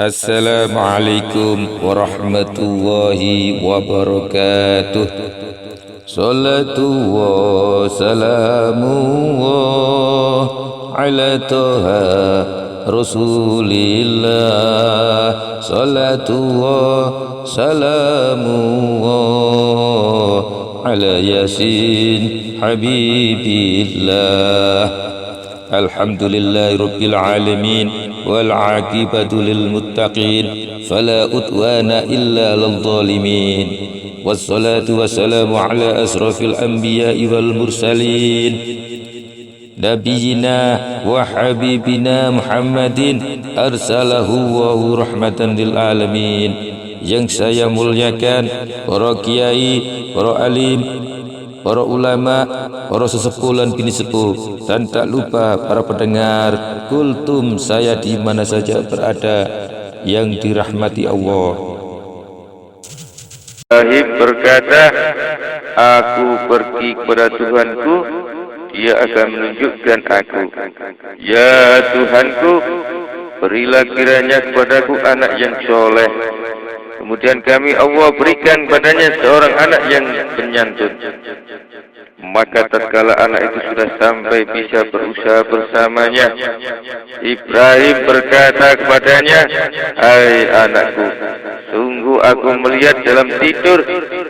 Assalamualaikum warahmatullahi wabarakatuh. Salatu wa salamu ala toha Rasulillah. Salatu wa salamu ala Yasin Habibillah. Alhamdulillahi Rabbil Alamin wal aqibatu lil muttaqin fala udwana illa lil zalimin. Wassalatu wassalamu ala asrafil anbiya'i wal mursalin nabiyina wa habibina Muhammadin arsalahu wa rahmatan lil alamin. Yang saya muliakan para kiai, para alim, para ulama, para sesepuh dan bini sepuh, dan tak lupa para pendengar kultum saya di mana saja berada yang dirahmati Allah. Ibrahim berkata, aku pergi kepada Tuhanku, Dia akan menunjukkan aku. Ya Tuhanku, berilah kiranya kepadaku anak yang soleh. Kemudian kami Allah berikan padanya seorang anak yang penyantun. Maka tatkala anak itu sudah sampai bisa berusaha bersamanya, Ibrahim berkata kepadanya, hai anakku, sungguh aku melihat dalam tidur,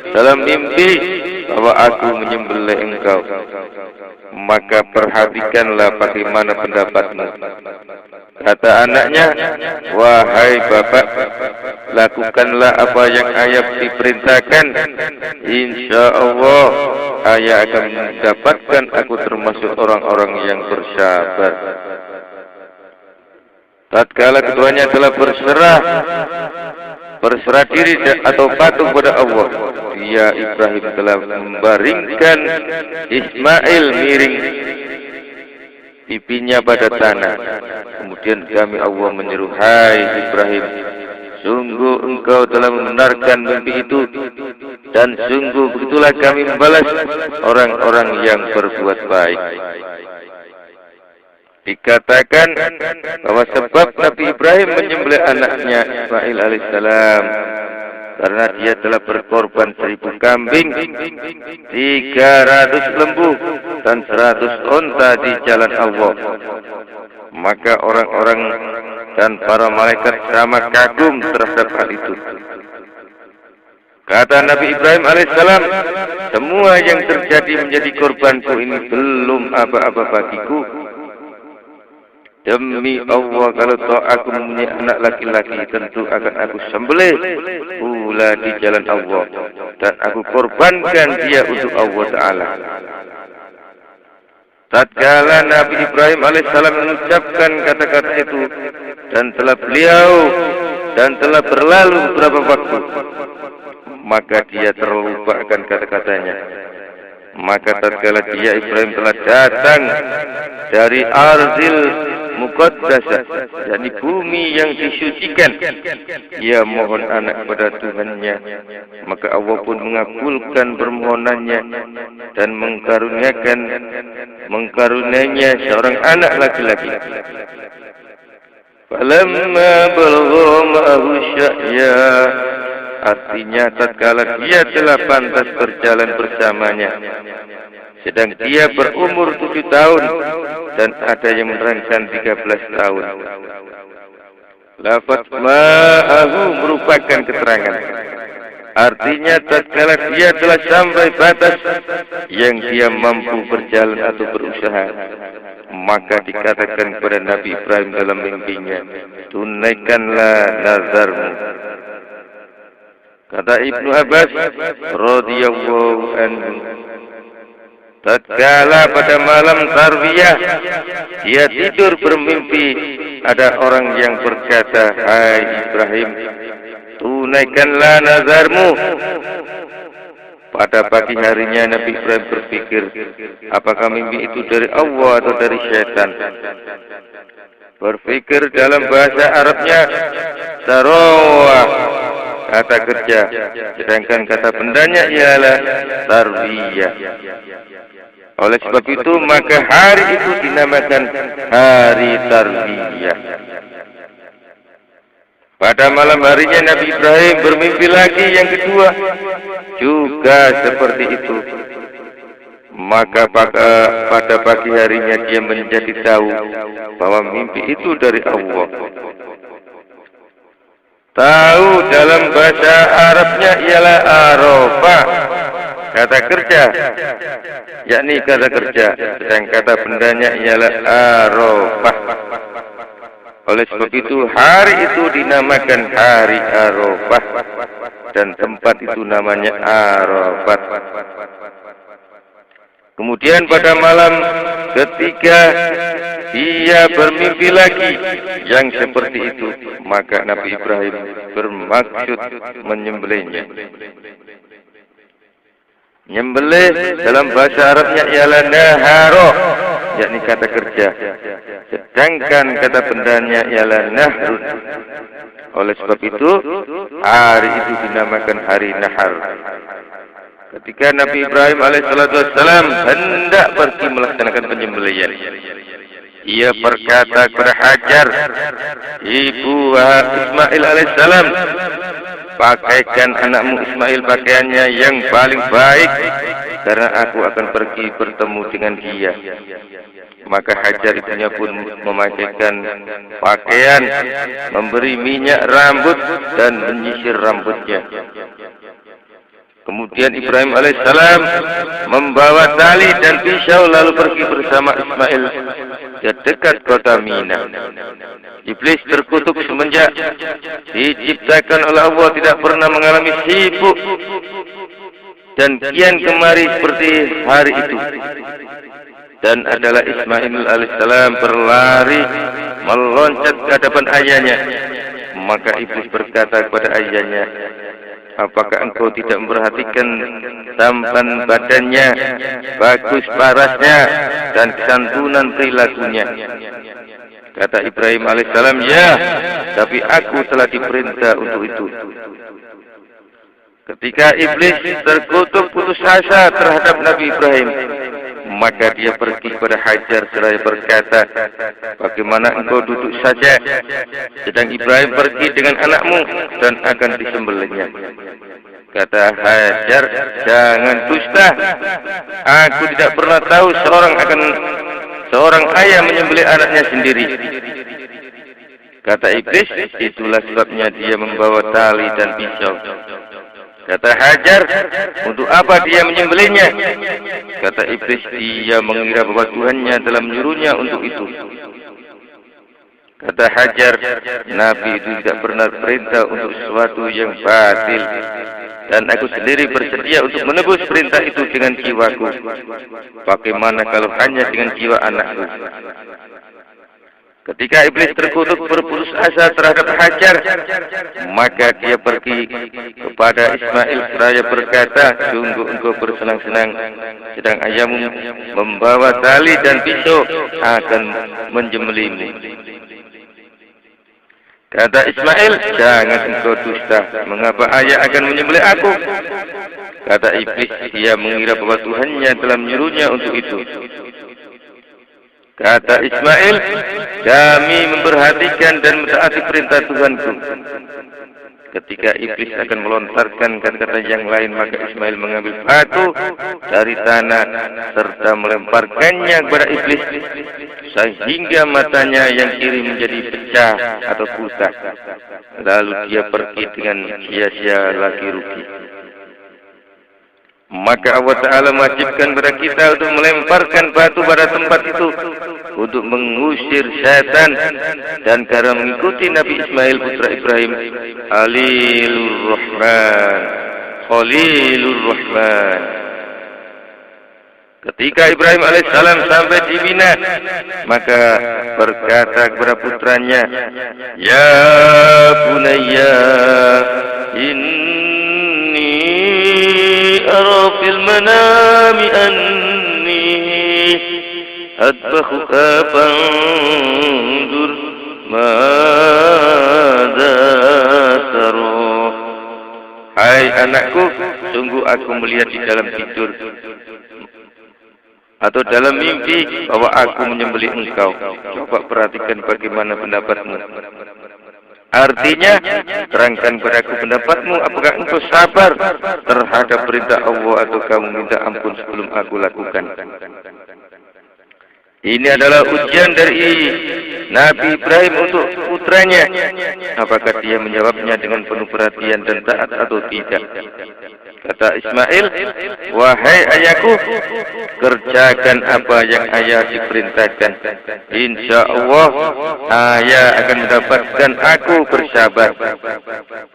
dalam mimpi, bahwa aku menyembelih engkau. Maka perhatikanlah bagaimana pendapatmu. Kata anaknya, wahai bapak, lakukanlah apa yang ayah diperintahkan. Insya Allah ayah akan mendapatkan aku termasuk orang-orang yang bersabar. Tatkala keduanya telah berserah diri atau patuh pada Allah, dia Ibrahim telah membaringkan Ismail miring pipinya pada tanah. Kemudian kami Allah menyeru, hai Ibrahim, sungguh engkau telah membenarkan mimpi itu, dan sungguh begitulah kami membalas orang-orang yang berbuat baik. Dikatakan bahwa sebab Nabi Ibrahim menyembelih anaknya Ismail alaihissalam karena dia telah berkorban 1000 kambing, 300 lembu, dan 100 onta di jalan Allah. Maka orang-orang dan para malaikat sama kagum terhadap hal itu. Kata Nabi Ibrahim alaihissalam, semua yang terjadi menjadi korbanku ini belum apa-apa bagiku. Demi Allah, kalau toh aku mempunyai anak laki-laki, tentu akan aku sembelih pula di jalan Allah, dan aku korbankan dia untuk Allah Ta'ala. Tatkala Nabi Ibrahim alaihissalam mengucapkan kata-kata itu, dan telah berlalu beberapa waktu, maka dia terlupakan kata-katanya. Maka tatkala dia Ibrahim telah datang dari Arzil Muqaddasah, dari bumi yang disucikan, ia mohon anak kepada Tuhannya. Maka Allah pun mengabulkan permohonannya dan mengkaruniainya seorang anak laki-laki. Falamma balagha ma'ahu sya'ya, artinya tatkala dia telah pantas berjalan bersamanya, sedang dia berumur 7 tahun dan ada yang menerangkan 13 tahun. Lafaz ma'ahu merupakan keterangan. Artinya tatkala dia telah sampai batas yang dia mampu berjalan atau berusaha, maka dikatakan kepada Nabi Ibrahim dalam mimpinya, tunaikanlah nazarmu. Kata Ibnu Abbas radhiyallahu anhu, tatkala pada malam tarwiyah dia tidur bermimpi, ada orang yang berkata, hai Ibrahim, tunaikanlah nazarmu. Pada pagi harinya Nabi Ibrahim berpikir, apakah mimpi itu dari Allah atau dari syaitan? Berpikir dalam bahasa Arabnya sarawah, kata kerja, sedangkan kata bendanya ialah tarwiyah. Oleh sebab itu maka hari itu dinamakan hari tarwiyah. Pada malam harinya Nabi Ibrahim bermimpi lagi yang kedua, juga seperti itu. Maka pada pagi harinya dia menjadi tahu bahwa mimpi itu dari Allah. Tahu dalam bahasa Arabnya ialah arafah, kata kerja, yakni kata kerja, sedang kata bendanya ialah arafah. Oleh sebab itu hari itu dinamakan hari Arafah dan tempat itu namanya Arafat. Kemudian pada malam ketiga dia bermimpi lagi yang seperti itu, maka Nabi Ibrahim bermaksud menyembelihnya. Nyembelih dalam bahasa Arabnya ialah naharo, yakni kata kerja. Sedangkan kata bendanya ialah nahrun. Oleh sebab itu hari itu dinamakan hari nahar. Ketika Nabi Ibrahim alaihissalam hendak pergi melaksanakan penyembelihan, ia berkata kepada Hajar, ibu Ismail alaihissalam, pakaikan anakmu Ismail pakaiannya yang paling baik, karena aku akan pergi bertemu dengan dia. Maka Hajar ibunya pun memakaikan pakaian, memberi minyak rambut dan menyisir rambutnya. Kemudian Ibrahim alaihissalam membawa tali dan pisau lalu pergi bersama Ismail ke dekat kota Mina. Iblis terkutuk semenjak diciptakan oleh Allah tidak pernah mengalami sibuk dan kian kemari seperti hari itu. Dan adalah Ismail alaihissalam berlari meloncat ke hadapan ayahnya. Maka iblis berkata kepada ayahnya, apakah engkau tidak memperhatikan tampan badannya, bagus parasnya, dan kesantunan perilakunya? Kata Ibrahim alaihissalam, ya, tapi aku telah diperintah untuk itu. Ketika iblis terkutuk putus asa terhadap Nabi Ibrahim, maka dia pergi kepada Hajar seraya berkata, bagaimana engkau duduk saja sedang Ibrahim pergi dengan anakmu dan akan disembelihnya? Kata Hajar, jangan dusta, aku tidak pernah tahu seorang ayah menyembelih anaknya sendiri. Kata iblis, itulah sebabnya dia membawa tali dan pisau. Kata Hajar, untuk apa dia menyembelihnya? Kata iblis, dia mengira bahwa Tuhannya telah menyuruhnya untuk itu. Kata Hajar, Nabi itu tidak pernah perintah untuk sesuatu yang batil, dan aku sendiri bersedia untuk menebus perintah itu dengan jiwaku. Bagaimana kalau hanya dengan jiwa anakku? Ketika iblis terkutuk berputus asa terhadap Hajar, maka dia pergi kepada Ismail seraya berkata, sungguh engkau bersenang-senang sedang ayahmu membawa tali dan pisau akan menyembelihmu. Kata Ismail, jangan engkau dusta, mengapa ayah akan menyembelih aku? Kata iblis, dia mengira bahwa Tuhannya telah menyuruhnya untuk itu. Kata Ismail, kami memperhatikan dan mentaati perintah Tuhanku. Ketika iblis akan melontarkan kata-kata yang lain, maka Ismail mengambil batu dari tanah serta melemparkannya kepada iblis sehingga matanya yang kiri menjadi pecah atau buta. Lalu dia pergi dengan sia-sia lagi rugi. Maka Allah Ta'ala wajibkan kepada kita untuk melemparkan batu pada tempat itu untuk mengusir syaitan, dan karena mengikuti Nabi Ismail putra Ibrahim Khalilur Rahman. Ketika Ibrahim alaihissalam sampai di Mina, maka berkata kepada putranya, ya bunayya, أرى في المنام أني أذبحك فانظر ماذا ترى. Hai anakku, sungguh aku melihat di dalam tidur atau dalam mimpi bahwa aku menyembelih engkau. Coba perhatikan bagaimana pendapatmu. Artinya, terangkan padaku pendapatmu, apakah engkau sabar terhadap perintah Allah atau kamu minta ampun sebelum aku lakukan. Ini adalah ujian dari Nabi Ibrahim untuk putranya. Apakah dia menjawabnya dengan penuh perhatian dan taat atau tidak? Kata Ismail, wahai ayahku, kerjakan apa yang ayah diperintahkan. Insya Allah, ayah akan mendapatkan aku bersabar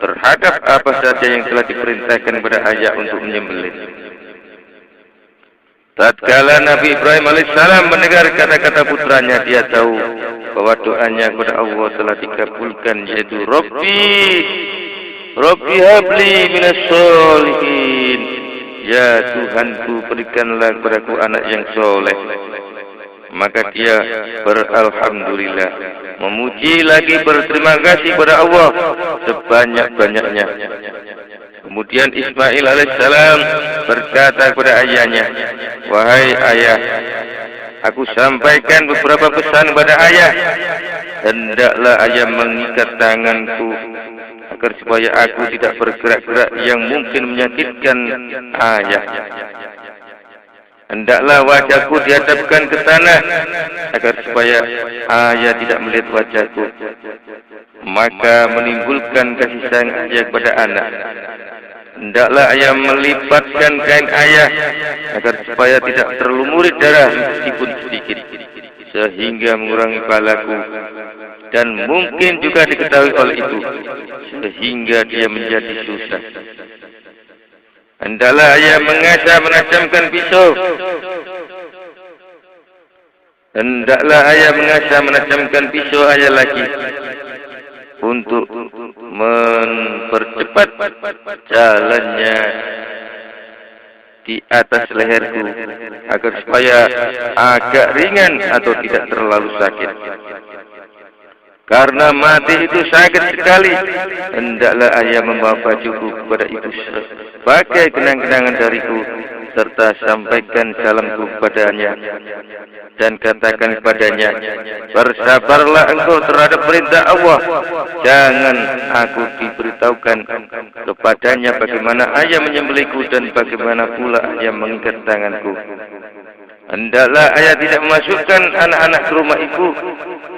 terhadap apa saja yang telah diperintahkan kepada ayah untuk menyembelih. Tatkala Nabi Ibrahim alaihissalam mendengar kata-kata putranya, dia tahu bahwa doanya kepada Allah telah dikabulkan, yaitu Rabbi habli minas sholihin. Ya Tuhanku, berikanlah kepadaku anak yang soleh. Maka dia beralhamdulillah, memuji lagi, berterima kasih kepada Allah sebanyak-banyaknya. Kemudian Ismail alaihissalam berkata kepada ayahnya, wahai ayah, aku sampaikan beberapa pesan kepada ayah. Hendaklah ayah mengikat tanganku agar supaya aku tidak bergerak-gerak yang mungkin menyakitkan ayah. Hendaklah wajahku dihadapkan ke tanah agar supaya ayah tidak melihat wajahku. Maka menimbulkan kasih sayang ayah kepada anak. Hendaklah ayah melipatkan kain ayah agar supaya tidak terlumuri darah meskipun sedikit, sehingga mengurangi pahlaku, dan mungkin juga diketahui oleh ibu, sehingga dia menjadi susah. Hendaklah ayah mengasah menajamkan pisau. Hendaklah ayah mengasah menajamkan pisau ayah lagi untuk mempercepat jalannya di atas leherku agar supaya agak ringan atau tidak terlalu sakit. Karena mati itu sakit sekali. Hendaklah ayah membawa bajuku kepada ibu sebagai kenang-kenangan dariku, serta sampaikan salamku kepadanya dan katakan kepadanya, bersabarlah engkau terhadap perintah Allah. Jangan aku diberitahukan kepadanya bagaimana ayah menyembelihku dan bagaimana pula ayah mengikat tanganku. Hendaklah ayah tidak memasukkan anak-anak ke rumah ibu,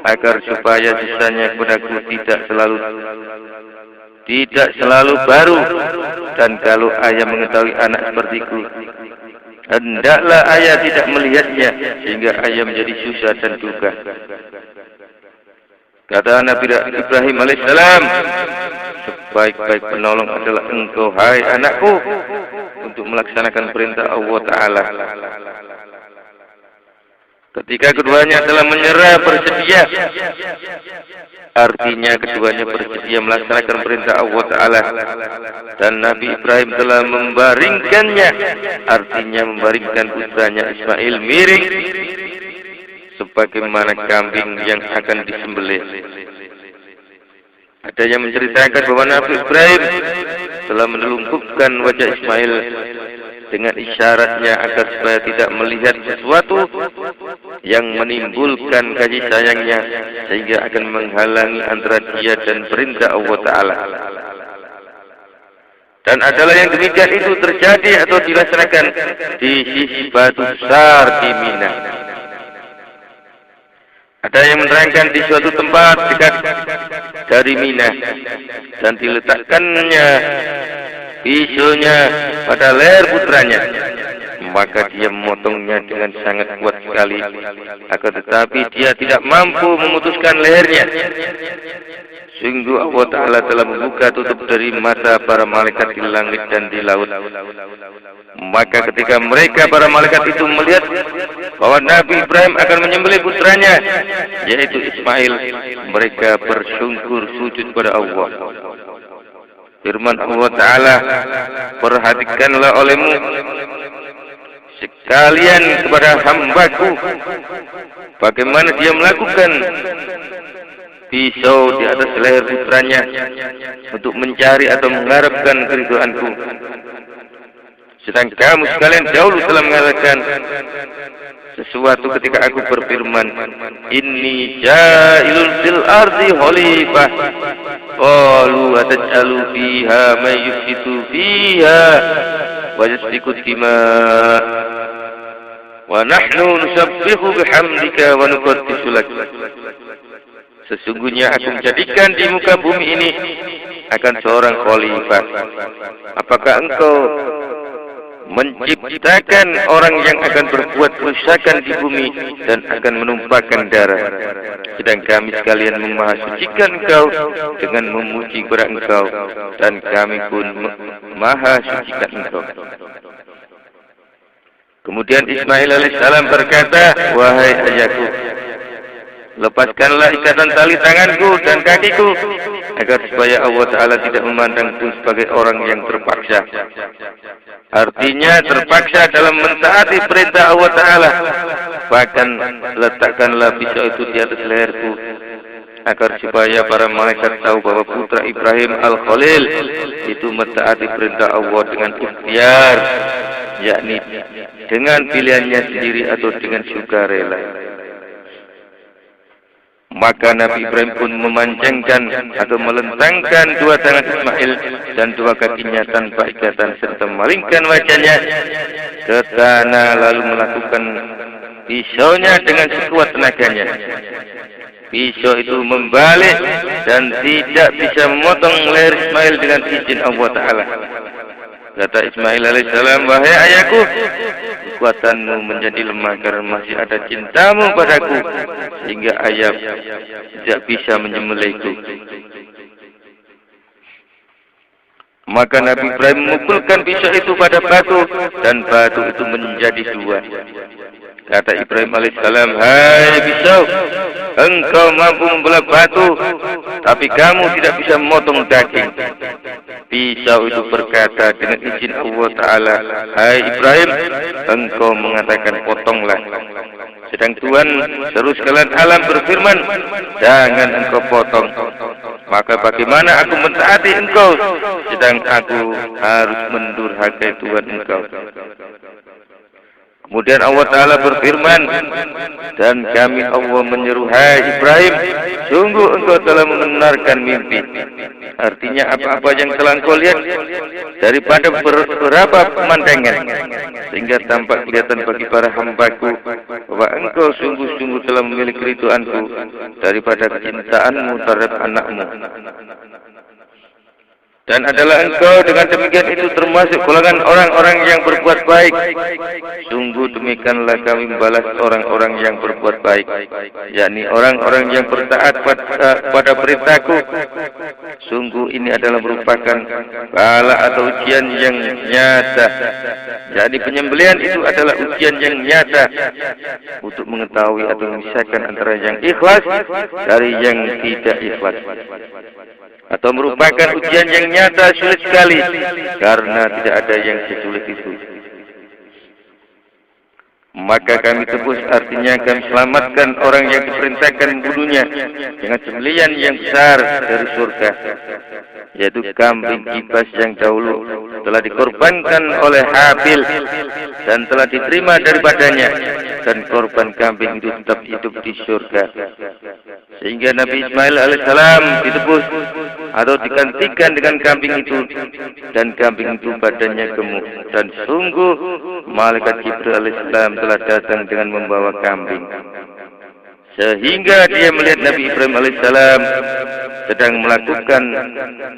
agar supaya sisanya kepadaku tidak selalu baru. Dan kalau ayah mengetahui anak sepertiku, hendaklah ayah tidak melihatnya, sehingga ayah menjadi susah dan duka. Kata Nabi Ibrahim alaihissalam, sebaik-baik penolong adalah engkau, hai anakku, untuk melaksanakan perintah Allah Ta'ala. Ketika keduanya telah menyerah, bersedia, artinya keduanya bersedia melaksanakan perintah Allah Ta'ala, dan Nabi Ibrahim telah membaringkannya, artinya membaringkan putranya Ismail miring sebagaimana kambing yang akan disembelih. Ada yang menceritakan bahwa Nabi Ibrahim telah menelungkupkan wajah Ismail dengan isyaratnya agar supaya tidak melihat sesuatu yang menimbulkan kasih sayangnya, sehingga akan menghalangi antara dia dan perintah Allah Ta'ala. Dan adalah yang demikian itu terjadi atau dilaksanakan di sisi batu besar di Mina. Ada yang menerangkan di suatu tempat dekat dari Mina, dan diletakkannya pisaunya pada leher putranya. Maka dia memotongnya dengan sangat kuat sekali, akan tetapi dia tidak mampu memutuskan lehernya. Sungguh Allah Ta'ala telah membuka tutup dari mata para malaikat di langit dan di laut. Maka ketika mereka para malaikat itu melihat bahwa Nabi Ibrahim akan menyembelih putranya, yaitu Ismail, mereka bersungkur sujud kepada Allah. Firman Allah Ta'ala, perhatikanlah olehmu sekalian kepada hambaku bagaimana dia melakukan pisau di atas leher putranya untuk mencari atau mengharapkan keridhaanku. Sedang kamu sekalian dahulu telah mengatakan sesuatu ketika aku berfirman, inni ja'ilun fil ardi khalifah, qalu ataj'alu fiha may yufsidu fiha wa yasfiku dima' wa nahnu nusabbihu bihamdika wa nuqaddisu lak. Sesungguhnya aku menjadikan di muka bumi ini akan seorang khalifah. Apakah engkau menciptakan orang yang akan berbuat kerusakan di bumi dan akan menumpahkan darah, sedang kami sekalian memahasucikan engkau dengan memuji kepada engkau, dan kami pun maha sucikan engkau. Kemudian Ismail alaihissalam berkata, wahai ayahku, lepaskanlah ikatan tali tanganku dan kakiku, agar supaya Allah Ta'ala tidak memandangku sebagai orang yang terpaksa. Artinya terpaksa dalam mentaati perintah Allah Ta'ala. Bahkan letakkanlah pisau itu di atas leherku, agar supaya para malaikat tahu bahwa putra Ibrahim Al-Khalil itu mentaati perintah Allah dengan ikhtiar, yakni dengan pilihannya sendiri atau dengan sukarela. Maka Nabi Ibrahim pun memancangkan atau melentangkan dua tangan Ismail dan dua kakinya tanpa ikatan, serta memalingkan wajahnya ke tanah, lalu melakukan pisaunya dengan sekuat tenaganya. Pisau itu membalik dan tidak bisa memotong leher Ismail dengan izin Allah Ta'ala. Kata Ismail alaihissalam, wahai ayahku, kekuatanmu menjadi lemah karena masih ada cintamu padaku, sehingga ayah tidak bisa menyembelihku. Maka Nabi Ibrahim memukulkan pisau itu pada batu, dan batu itu menjadi dua. Kata Ibrahim alaihissalam, hai pisau, engkau mampu membelah batu, tapi kamu tidak bisa memotong daging. Pisau itu berkata dengan izin Allah Ta'ala, hai Ibrahim, engkau mengatakan potonglah. Sedang Tuhan seru sekalian alam berfirman, jangan engkau potong. Maka bagaimana aku mentaati engkau, sedang aku harus mendurhakai Tuhan engkau. Kemudian Allah Ta'ala berfirman, dan kami Allah menyeru, hai Ibrahim, sungguh engkau telah membenarkan mimpi. Artinya apa-apa yang telah engkau lihat daripada beberapa pemandangan, sehingga tampak kelihatan bagi para hambaku bahwa engkau sungguh-sungguh telah memiliki ridhoanku daripada kecintaanmu terhadap anakmu. Dan adalah engkau dengan demikian itu termasuk golongan orang-orang yang berbuat baik. Sungguh demikianlah kami membalas orang-orang yang berbuat baik, yakni orang-orang yang bertaat pada perintahku. Sungguh ini adalah merupakan bala atau ujian yang nyata. Jadi penyembelihan itu adalah ujian yang nyata untuk mengetahui atau memisahkan antara yang ikhlas dari yang tidak ikhlas. Atau merupakan ujian yang nyata sulit sekali, karena tidak ada yang sesulit itu. Maka kami tebus, artinya kami selamatkan orang yang diperintahkan membunuhnya dengan sembelihan yang besar dari surga, yaitu kambing kibas yang dahulu telah dikorbankan oleh Habil dan telah diterima daripadanya, dan korban kambing itu tetap hidup di surga. Sehingga Nabi Ismail alaihissalam ditebus atau digantikan dengan kambing itu, dan kambing itu badannya gemuk. Dan sungguh malaikat Jibril alaihissalam telah datang dengan membawa kambing, sehingga dia melihat Nabi Ibrahim alaihissalam sedang melakukan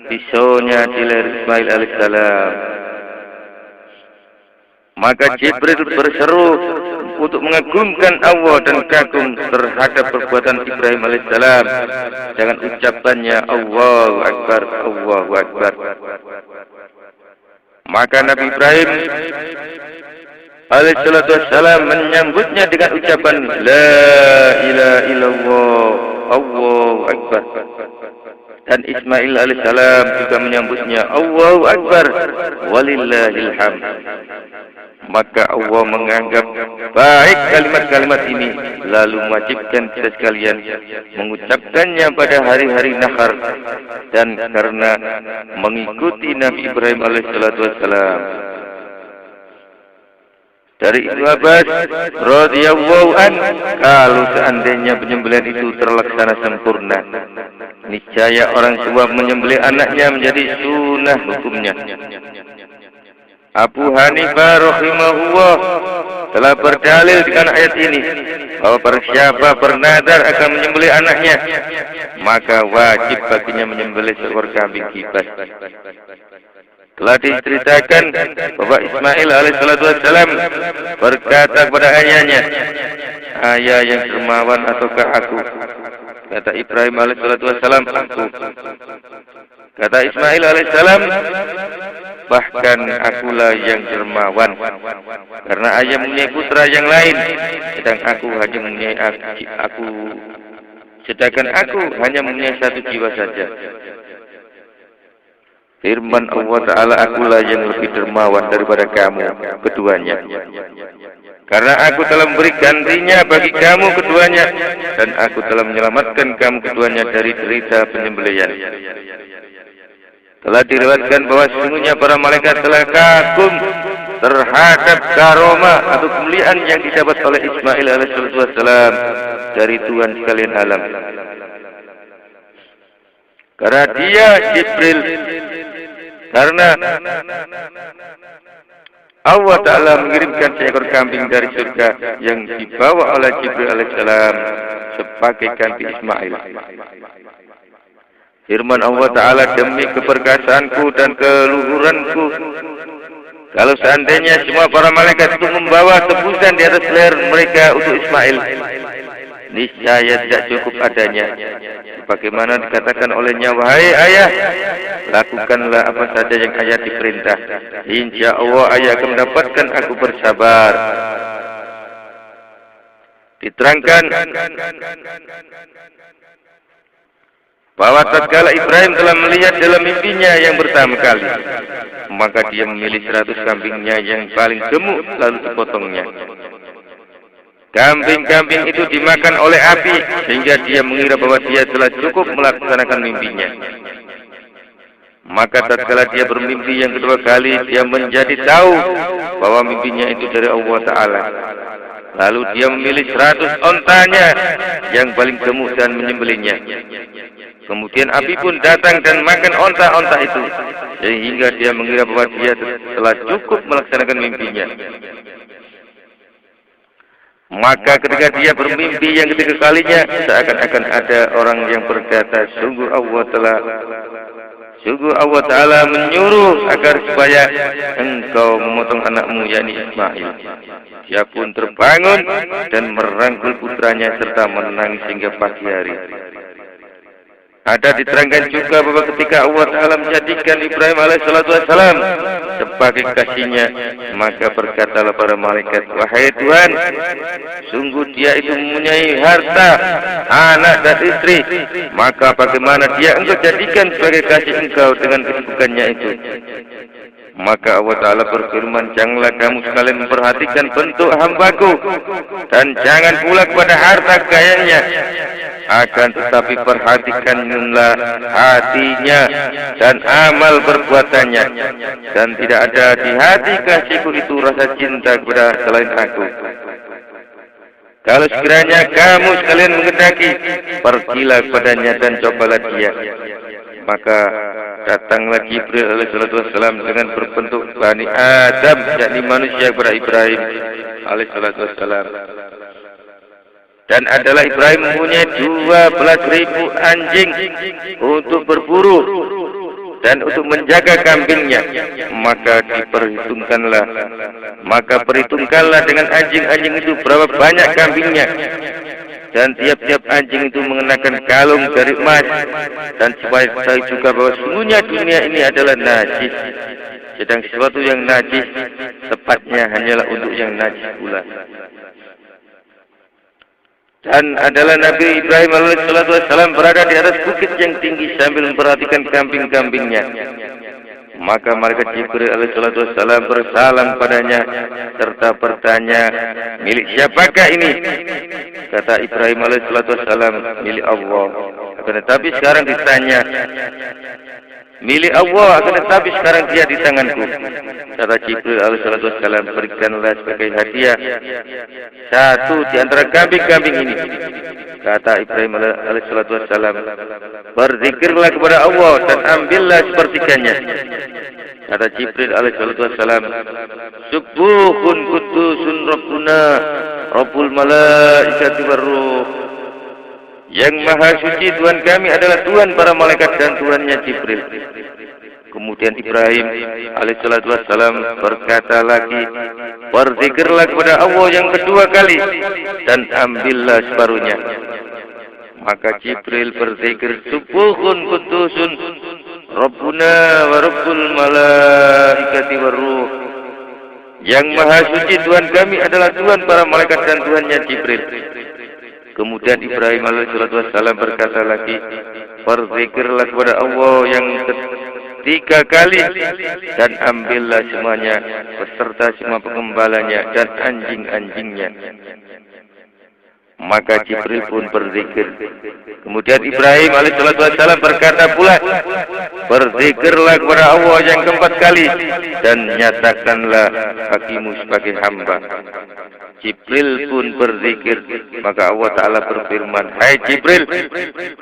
pisaunya di leher Ismail alaihissalam. Maka Jibril berseru untuk mengagumkan Allah dan kagum terhadap perbuatan Ibrahim alaihissalam dengan ucapannya Allahu Akbar, Allahu Akbar. Maka Nabi Ibrahim alaihissalam menyambutnya dengan ucapan La ilaha illallah, Allahu Akbar. Dan Ismail alaihissalam juga menyambutnya Allahu Akbar, walillahil hamd. Maka Allah menganggap baik kalimat-kalimat ini, lalu mewajibkan kita sekalian mengucapkannya pada hari-hari nahar, dan karena mengikuti Nabi Ibrahim alaihissalam. dari Ibnu Abbas radhiyallahu an, kalau seandainya penyembelihan itu terlaksana sempurna, niscaya orang tua menyembelih anaknya menjadi sunnah hukumnya. Abu Hanifah rahimahullah telah berdalil dengan ayat ini bahwa barang siapa bernadar akan menyembelih anaknya, maka wajib baginya menyembelih seekor kambing kibas. Telah diceritakan bahwa Ismail alaihissalatu wassalam berkata kepada ayahnya, "Ayah yang dermawan ataukah aku?" Kata Ibrahim alaihissalatu wassalam, "Aku." Kata Ismail alaihissalam, "Bahkan akulah yang dermawan, karena ayah mempunyai putra yang lain, sedangkan aku hanya mempunyai satu jiwa saja." Firman Allah Ta'ala, "Akulah yang lebih dermawan daripada kamu keduanya, karena aku telah memberi gantinya bagi kamu keduanya, dan aku telah menyelamatkan kamu keduanya dari derita penyembelihan." Telah diriwayatkan bahwa sesungguhnya para malaikat telah kagum terhadap karomah atau kemuliaan yang didapat oleh Ismail alaihissalam dari Tuhan sekalian alam. Karena dia Jibril, karena Allah Ta'ala mengirimkan seekor kambing dari surga yang dibawa oleh Jibril alaihissalam sebagai ganti Ismail. Firman Allah Ta'ala, "Demi keperkasaanku dan keluhuranku, kalau seandainya semua para malaikat itu membawa tebusan di atas leher mereka untuk Ismail, niscaya tidak cukup adanya. Bagaimana dikatakan olehnya, 'Wahai ayah, lakukanlah apa saja yang ayah diperintah. Insya Allah ayah akan mendapatkan aku bersabar.'" Diterangkan bahwa tatkala Ibrahim telah melihat dalam mimpinya yang pertama kali, maka dia memilih 100 kambingnya yang paling gemuk lalu dipotongnya. Kambing-kambing itu dimakan oleh api sehingga dia mengira bahwa dia telah cukup melaksanakan mimpinya. Maka tatkala dia bermimpi yang kedua kali, dia menjadi tahu bahwa mimpinya itu dari Allah Ta'ala. Lalu dia memilih 100 ontanya yang paling gemuk dan menyembelihnya. Kemudian api pun datang dan makan onta-onta itu, sehingga dia mengira bahwa dia telah cukup melaksanakan mimpinya. Maka ketika dia bermimpi yang ketiga kalinya, seakan-akan ada orang yang berkata, sungguh Allah Ta'ala menyuruh agar supaya engkau memotong anakmu, yakni Ismail. Dia pun terbangun dan merangkul putranya serta menangis hingga pagi hari. Ada diterangkan juga bahwa ketika Allah Ta'ala menjadikan Ibrahim alaihissalam sebagai kasihnya, maka berkatalah para malaikat, "Wahai Tuhan, sungguh dia itu mempunyai harta, anak dan istri, maka bagaimana dia engkau jadikan sebagai kasih engkau dengan kesibukannya itu?" Maka Allah Ta'ala berfirman, "Janganlah kamu sekalian memperhatikan bentuk hambaku, dan jangan pula kepada harta kekayaannya, akan tetapi perhatikanlah hatinya dan amal perbuatannya, dan tidak ada di hati kasihku itu rasa cinta kepada selain aku. Kalau sekiranya kamu sekalian menghendaki, pergilah kepadanya dan cobalah dia." Maka datanglah Jibril alaihissalam dengan berbentuk Bani Adam, yakni manusia kepada Ibrahim alaihissalam. Dan adalah Ibrahim mempunyai 12.000 anjing untuk berburu dan untuk menjaga kambingnya. Maka perhitungkanlah dengan anjing-anjing itu berapa banyak kambingnya. Dan tiap-tiap anjing itu mengenakan kalung dari emas. Dan supaya tahu juga bahwa sungguhnya dunia ini adalah najis, sedang sesuatu yang najis tepatnya hanyalah untuk yang najis pula. Dan adalah Nabi Ibrahim alaihissalam berada di atas bukit yang tinggi sambil memperhatikan kambing-kambingnya. Maka malaikat Jibril alaihissalam bersalam padanya serta bertanya, "Milik siapakah ini?" Kata Ibrahim alaihissalam, "Milik Allah." Tetapi sekarang ditanya, milik Allah, akan tetapi sekarang dia di tanganku. Kata Jibril alaihissalam, berikanlah sebagai hadiah satu di antara kambing-kambing ini. Kata Ibrahim alaihissalam, berzikirlah kepada Allah dan ambillah sepertiganya. Kata Jibril alaihissalam, subuhun kudusun Rabbuna Rabbul malaikati warruh. Yang maha suci Tuhan kami adalah Tuhan para malaikat dan Tuhannya Jibril. Kemudian Ibrahim alaihissalam berkata lagi, berzikirlah kepada Allah yang kedua kali dan ambillah separuhnya. Maka Jibril berzikir, subuhun kudusun Rabbuna wa Rabbul malaikati warruh. Yang maha suci Tuhan kami adalah Tuhan para malaikat dan Tuhannya Jibril. Kemudian Ibrahim alaihissalam berkata lagi, berzikirlah kepada Allah yang ketiga kali dan ambillah semuanya beserta semua pengembalanya dan anjing-anjingnya. Maka Jibril pun berzikir. Kemudian Ibrahim alaihissalam berkata pula, berzikirlah kepada Allah yang keempat kali dan nyatakanlah kakimu sebagai hamba. Jibril pun berzikir. Maka Allah Ta'ala berfirman, hai Jibril,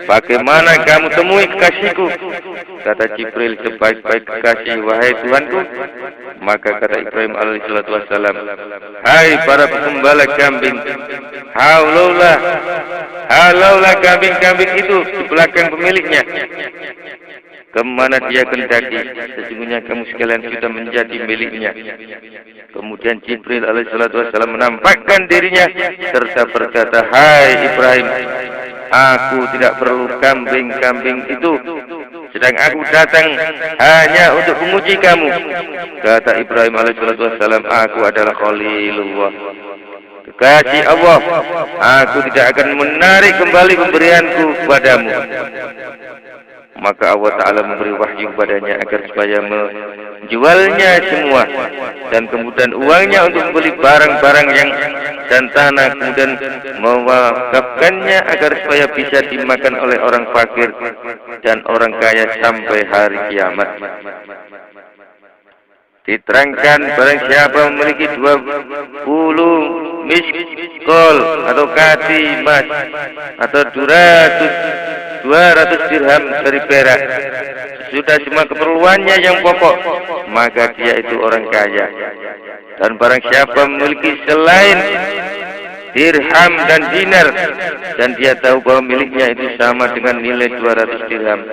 bagaimana kamu temui kekasihku? Kata Jibril, sebaik-baik kekasih wahai Tuhanku. Maka kata Ibrahim alaihissalam, hai para penggembala kambing, halaulah kambing-kambing itu di belakang pemiliknya. Kemana dia kendaki, sesungguhnya kamu sekalian sudah menjadi miliknya. Kemudian Jibril alaihissalam menampakkan dirinya serta berkata, hai Ibrahim, aku tidak perlu kambing-kambing itu, sedang aku datang hanya untuk menguji kamu. Kata Ibrahim alaihissalam, aku adalah Khalilullah, kekasih Allah. Aku tidak akan menarik kembali pemberianku kepadamu. Maka Allah Ta'ala memberi wahyu kepadanya agar supaya menjualnya semua dan kemudian uangnya untuk membeli barang-barang yang dan tanah, kemudian mewakafkannya agar supaya bisa dimakan oleh orang fakir dan orang kaya sampai hari kiamat. Diterangkan barang siapa memiliki 20 miskol atau kati emas atau 200 dirham dari perak, sudah semua keperluannya yang pokok, maka dia itu orang kaya. Dan barang siapa memiliki selain dirham dan dinar dan dia tahu bahwa miliknya itu sama dengan nilai 200 dirham,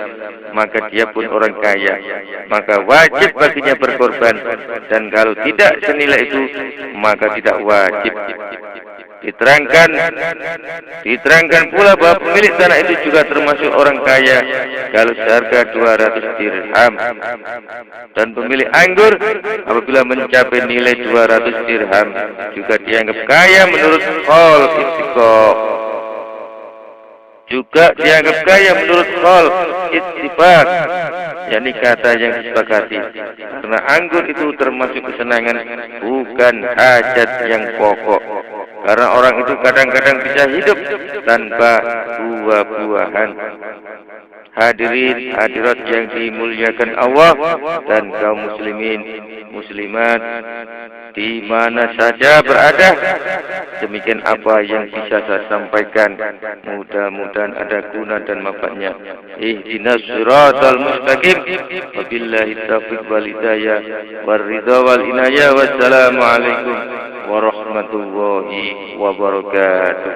maka dia pun orang kaya. Maka wajib baginya berkorban, dan kalau tidak senilai itu maka tidak wajib. Diterangkan pula bahwa pemilik tanah itu juga termasuk orang kaya kalau seharga 200 dirham. Dan pemilik anggur apabila mencapai nilai 200 dirham juga dianggap kaya menurut qaul ittifaq. Juga dianggap kaya menurut qaul ittifaq, yakni kata yang disepakati. Karena anggur itu termasuk kesenangan, bukan hajat yang pokok. Karena orang itu kadang-kadang bisa hidup tanpa buah-buahan. Hadirin hadirat yang dimuliakan Allah dan kaum muslimin muslimat di mana saja berada, demikian apa yang bisa saya sampaikan, mudah-mudahan ada guna dan manfaatnya. Ihdinas siratal mustaqim, wabillahi taufiq wal hidayah war ridha wal inayah. Wassalamu alaikum warahmatullahi wabarakatuh.